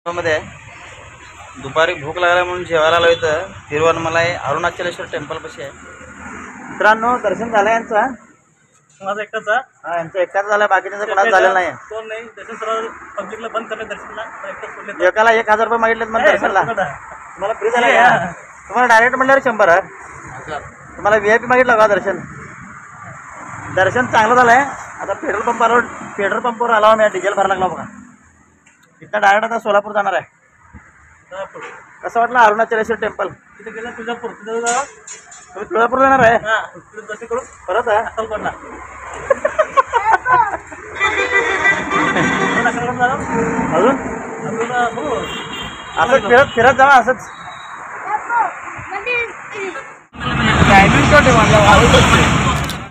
मध्ये दुपारी भूक लागला म्हणून जेवायला आलो इथं तिरुवनमलाई अरुणाचलेश्वर टेम्पल पाशी आहे. मित्रांनो दर्शन झालं यांचा माझा एकटाचा हा यांचा एकटाच झाला बाकीचं कोणाच झालेलं नाही. तो नाही दर्शन सर्व पब्लिकला बंद करले दर्शनला एकटा सोडले. एकाला 1000 रुपये मागितलेत मग दर्शनला. तुम्हाला फ्री झालं का? तुम्हाला डायरेक्ट म्हणल्यावर 100 आहे. तुम्हाला VIP मागितलं का दर्शन? दर्शन चांगलं झालंय. आता पेट्रोल पंपावर आला मी डिझेल भरायला लागला बघा. इथं डायरेक्ट आता सोलापूर जाणार आहे. कसं वाटलं अरुणाचलेश्वर टेम्पल? तिथे गेला तुळजापूर तुम्ही तुळजापूर जाणार आहे? दर्शन करू परत आहे अक्कलकोटला. अजून असंच फिरत जावा असंच. टायमिंग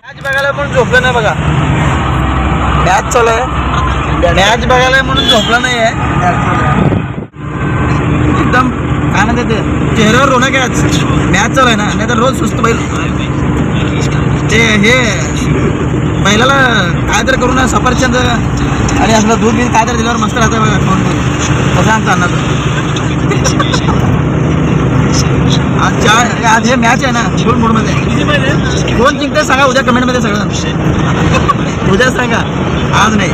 मॅच बघायला म्हणून झोपलं नाही बघा. मॅच चालू आहे. मॅच बघायला म्हणून झोपलं नाही आहे. एकदम काय म्हणते ते चेहऱ्यावर रोनक आहे. मॅच चालू आहे ना नाही तर रोज सुस्त बैल ते हे बैलाला काहीतरी करून सफरचंद आणि असलं दूध बीज काहीतरी दिल्यावर मस्त राहतं बघा खाऊन तसं आमचं अन्नाचं. आज हे मॅच आहे ना फुल मूडमध्ये. कोण जिंकते सांगा उद्या कमेंटमध्ये सगळं. उद्या सांगा आज नाही.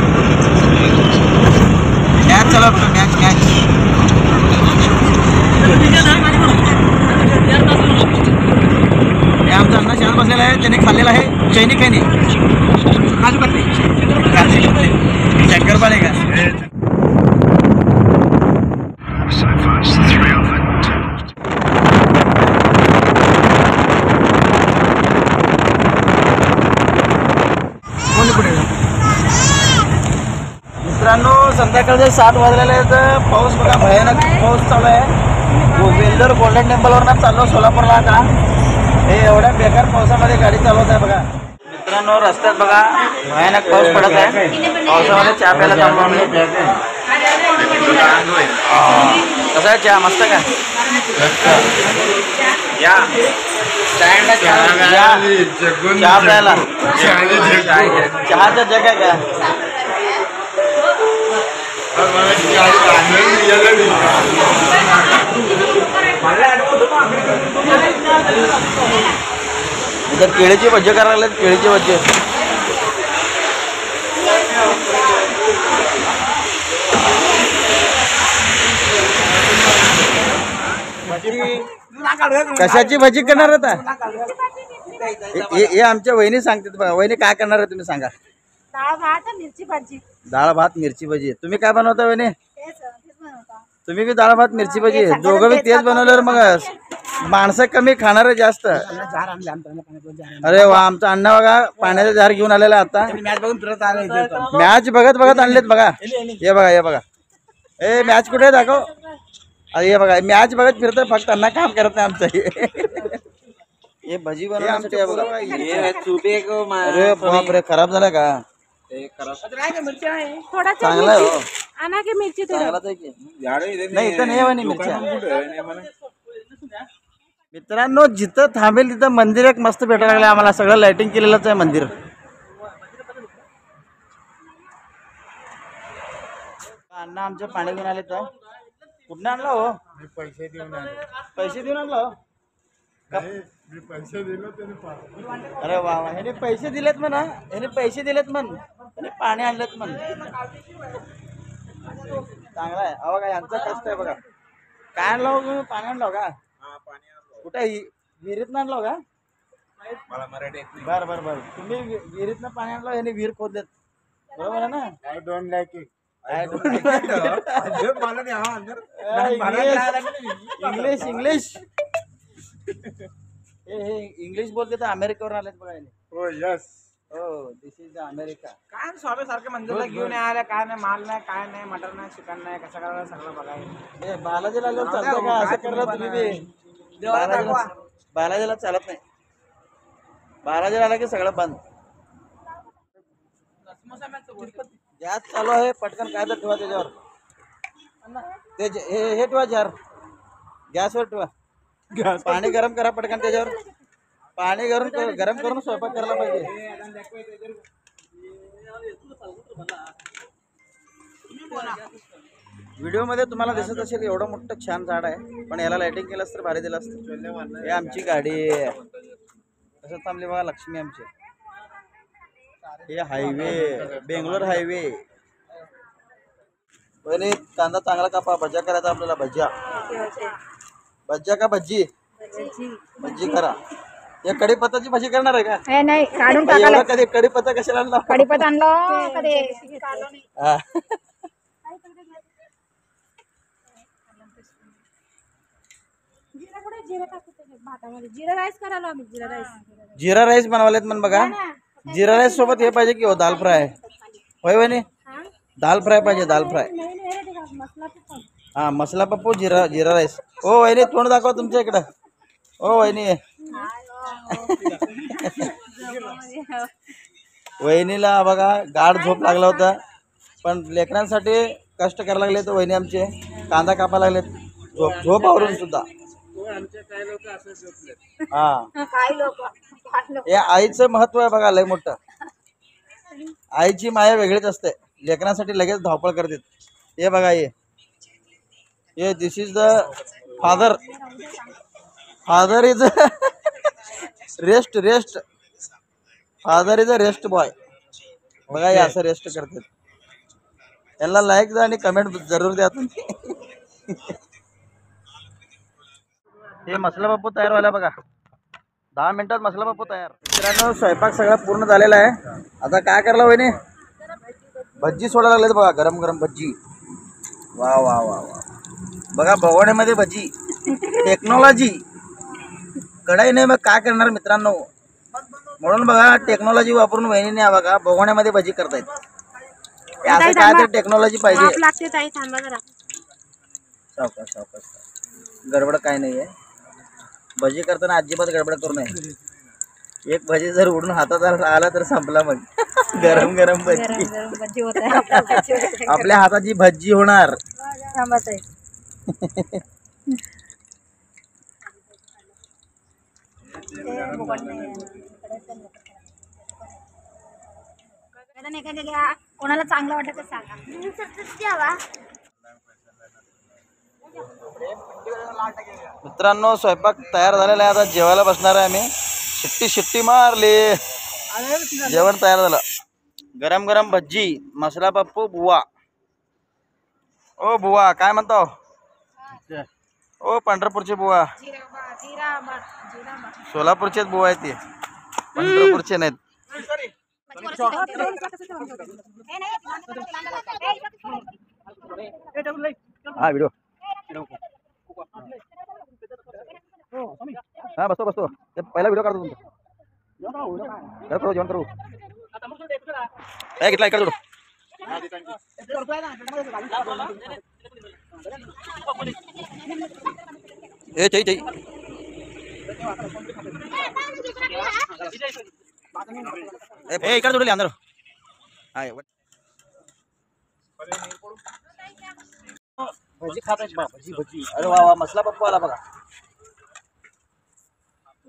मॅच चला मॅच हे आमचा अण्णा शाळेत बसलेला आहे. त्याने खाल्लेला आहे चैनिक आहे काजू कतली शंकरपाळे का. मित्रांनो संध्याकाळचे 7 वाजलेले आहेत. पाऊस बघा भयानक पाऊस चालू आहे. वेल्लोर गोल्डन टेम्पलवरनं चाललो सोलापूरला. आता हे एवढ्या बेकार पावसामध्ये गाडी चालवत आहे बघा. मित्रांनो रस्त्यात बघा भयानक पाऊस पडत आहे. पावसामध्ये चहा प्यायला चाललो आम्ही. कसा आहे चहा? मस्त का? या चहा प्यायला चहाचा जग आहे का? इधर केळीची भज्जे करायला लागलेत. केळीची भज्जे कशाची भजी करणार आता? हे आमच्या वहिनी सांगतात बघा. वहिनी काय करणार आहे तुम्ही सांगा? डाळ भात मिरची भाजी. डाळ भात मिरची भजी. तुम्ही काय बनवता वहिनी? तुम्ही बी डाळ भात मिरची भजी. दोघं बी तेच बनवल्यावर मग माणसं कमी खाणार जास्त. अरे वा आमचा अण्णा बघा पाण्याचा जार घेऊन आलेला आता. मॅच बघत आणलेत बघा. हे बघा ए मॅच कुठे दाखव. अरे हे बघा मॅच बघत फिरतोय फक्त. अण्णा काम करत नाही आमचं. हे भजी बनवण्यासाठी बघा. अरे बापरे खराब झाला का? चांगला आहे हो. आणा की मिरची नाही इथं नाही म्हणे मिरच्या. मित्रांनो जिथं थांबेल तिथं मंदिर एक मस्त भेटायला लागलं आम्हाला. सगळं लाइटिंग केलेलंच आहे मंदिर. अण्णा आमचे पाणी घेऊन आले तर कुठं आणला हो? पैसे देऊन आणला हो? अरे वा वा. ह्याने पैसे दिलेत म्हणा. ह्याने पैसे दिलेत म्हण. ह्याने पाणी आणलेत म्हण. चांगला आहे. अहो का यांचा कष्ट आहे बघा. काय आणलं हो तुम्ही? पाणी आणलं का? कुठे विहिरीत आणलं का? बरं तुम्ही विहिरीतनं पाणी आणलं. ह्याने विहीर खोदलेत बरोबर आहे ना? I don't like it. English English बोलते तर अमेरिकेवर आलेत बघा. हो यस हो दिस इज अमेरिका. काय स्वामी सारखे मंदिरला घेऊन आल्या. काय नाही माल नाही काय नाही मटन नाही चिकन नाही. कसं करायला सगळं बघायला. बालाजीला आल्यावर चालतं का? असं करलं तुम्ही बी. बालाजीला चालत नाही. बालाजीला आला की सगळं बंद. गॅस चालू आहे. पटकन काय तर ठेवा त्याच्यावर. ते हे ठेवा जार गॅसवर ठेवा. पाणी गरम करा पटकन त्याच्यावर. पाणी गरम करून स्वयंपाक करायला पाहिजे. व्हिडिओमध्ये तुम्हाला दिसत असेल एवढं मोठं छान झाड आहे, पण याला लाइटिंग केलं तर भारी दिलं असतं. हे आमची गाडी कसं थांबली बघा, लक्ष्मी आमची. हे हायवे, बेंगलोर हायवे. पहिले कांदा चांगला कापा, भज्या करायचा आपल्याला. भज्या भज्या का भज्जी? भज्जी करा. या कढीपत्त्याची भाजी करणार आहे का? नाही काढून एवढा कधी कढीपत्ता कशाला आणला? कढीपत्ता आणलं कधी हा. भातामध्ये जिरा राईस करायला आम्ही. जिरा राईस जिरा राईस बनवलेत म्हण बघा. जिरा राईस सोबत हे पाहिजे की हो, दाल फ्राय. होय वहिनी, दाल फ्राय पाहिजे, दाल फ्राय. हा, मसाला पप्पू, जिरा जिरा राईस. ओ वहिनी, तोंड दाखवा तुमच्या इकडं. ओ वहिनी, वहिनीला बघा गाढ झोप लागला होता, पण लेकरांसाठी कष्ट करायला लागले तर वहिनी आमचे कांदा कापायला लागलेत झोप आवरून सुद्धा. हा, काही लोक हे आईचं महत्व आहे बघा, लय मोठं. आईची माया वेगळीच असते, लेकरांसाठी लगेच धावपळ करते. हे बघा, हे this is the father. Father is rest. Father is a rest boy. बघा, हे असं रेस्ट करतात. यांना लाईक द्या आणि कमेंट जरूर द्या तुम्ही. हे मसाला बापू तयार व्हायला बघा. 10 मिनिटात मसाला बापू तयार. मित्रांनो, स्वयंपाक सगळा पूर्ण झालेला आहे. आता काय करायला वहिनी? भज्जी सोडायला लागलेत बघा, गरम गरम भज्जी. वा वा वा वा. बघा, भगोण्यामध्ये भज्जी. टेक्नॉलॉजी. कढाई नाही, मग काय करणार मित्रांनो. म्हणून बघा, टेक्नॉलॉजी वापरून वहिनीने बघा भगोण्यामध्ये भजी करतायत. असं काय तर टेक्नॉलॉजी पाहिजे. सावकाश सावकाश, गडबड काय नाहीये. भजी करताना अजिबात गडबड करू नये. एक भजी जर उडून हातात आला तर संपला मग. गरम गरम भजी आपल्या हाताची भज्जी होणार. कोणाला चांगलं वाटत सांगा. मित्रांनो, स्वयंपाक तयार झालेला आहे. आता जेवायला बसणार आहे आम्ही. शिट्टी मारली, जेवण तयार झालं. गरम गरम भज्जी, मसाला पप्पू, बुवा. ओ बुवा, काय म्हणतो? ओ पंढरपूरचे बुवा. सोलापूरचेच बुवा आहेत ते, पंढरपूरचे नाहीत. हा, व्हिडिओ. हा, बसतो. ते पहिला व्हिडिओ काढतो तुमचा. करू जेवण करू. घेतला इकडे जोडू. ए चई इकडे जोडली अंदर. भजी खाता भजी. अरे वा वा, मसाला पप्पू आला बघा.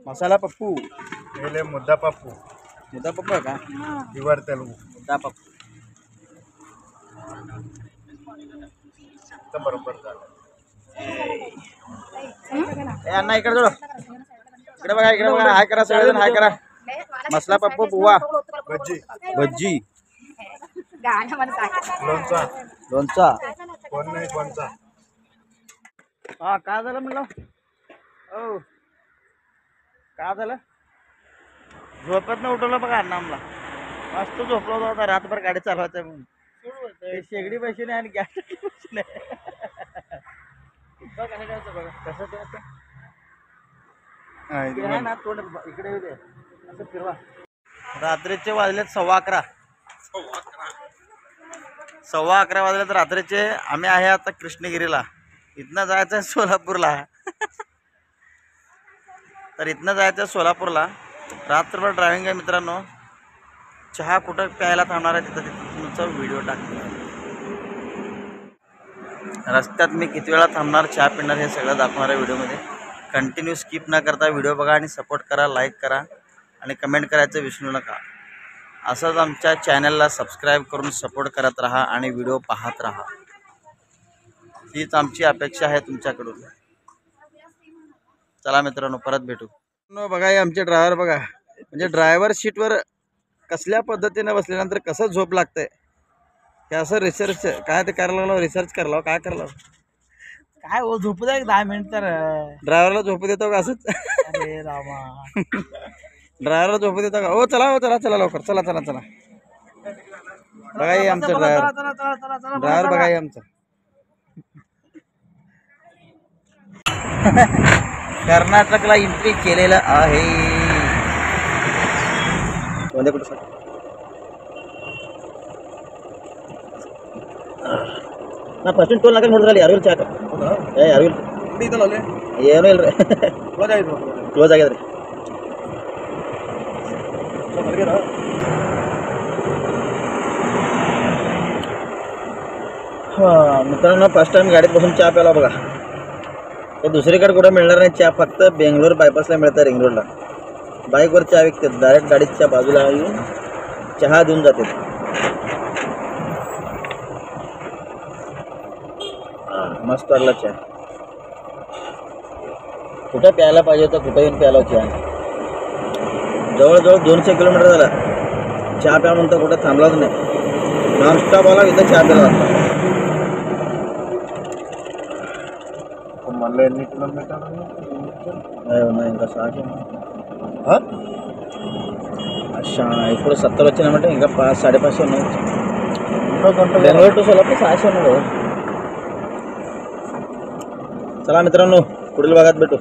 मसाला पप्पू. मुद्दा पप्पू. मुद्दा पप्पू आहे का? प्युअर तेलुगू. मुद्दा पप्पू. बरोबर झालं. अण्णा इकडे जोड. इकडे बघा. हाय करा सगळेजण, हाय करा. मसाला पप्पू, बुवा, भज्जी. लोणचा. कोण नाही कोणचा. हा, काय झालं म्हणलं? हो, काय झालं? झोपत न उठवलं बघा अण्णा आम्हाला. मस्त झोपला होता रातभर गाडी चालवायचं म्हणून. शेगडी पैसे नाही आणि गॅस पैसे नाही. कसं द्यायचं ना, तोंड इकडे येऊ दे, असं फिरवा. रात्रीचे वाजलेत 11:15. 11:15 वाजलेत रात्रीचे. आम्ही आहे आता कृष्णगिरीला. इथनं जायचं आहे सोलापूरला. तर इथनं जायचं आहे सोलापूरला. रात्रभर ड्रायव्हिंग आहे मित्रांनो. चहा कुठं प्यायला थांबणार आहे तिथं तुमचा व्हिडिओ टाकणार. रस्त्यात मी किती वेळा थांबणार, चहा पिणार, हे सगळं दाखवणार आहे व्हिडिओमध्ये. कंटिन्यू स्किप न करता व्हिडिओ बघा आणि सपोर्ट करा, लाईक करा आणि कमेंट करायचं विसरू नका. असंच आमच्या चॅनलला सबस्क्राईब करून सपोर्ट करत राहा आणि व्हिडिओ पाहत राहा. हीच आमची अपेक्षा आहे तुमच्याकडून. चला मित्रांनो परत भेटू. बघा हे आमचे ड्रायव्हर बघा, म्हणजे ड्रायव्हर सीटवर कसल्या पद्धतीने बसल्यानंतर कसं झोप लागतंय हे असं रिसर्च काय ते करायला लागलो, रिसर्च करायला काय करायला काय हो झोपू द्या 10 मिनिट तर. ड्रायव्हरला झोपू देतो का असंच? अरे रामा. ड्रायव्हरला झोपू देतो का? हो चला हो चला चला लवकर चला चला चला. बघा हे आमचं ड्रायव्हर, ड्रायव्हर बघा हे आमचं. कर्नाटकला एंट्री केलेलं आहे. फर्स्ट टोल नाका ನೋಡಿದ್ರಲ್ಲಿ ಅರವಿಲ್ ಚಾಕ ಅರವಿಲ್ ಏನೂ ಇಲ್ರಿ ಕ್ಲೋಸ್ ಆಗ್ಯದ್ರಿ. मित्रांनो फर्स्ट टाइम गाडीत बसून चहा प्याला बघा. तर दुसरीकडे कुठे मिळणार नाही चहा, फक्त बेंगलोर बायपासला मिळतं रिंग रोडला. बाईकवर चहा विकतात, डायरेक्ट गाडीच्या बाजूला येऊन चहा देऊन जातात. मस्त वाटला चहा. कुठं प्यायला पाहिजे तर कुठं येऊन प्यायला चहा. जवळजवळ 200 किलोमीटर झाला चहा प्या म्हणता कुठं थांबलाच नाही. नॉनस्टॉप आला इथं चहा प्यायला लागला. मला ఎన్ని కిలోమీటర్లు नाही ఇంకా 600 अच्छा ఇప్పుడు 70 వచ్చినామంటే ఇంకా 500-550 ఉన్నాయి. बेंगलोर टू सोलापूर 600 ఉన్నాయి. चला मित्रांनो पुढील भागात भेटू.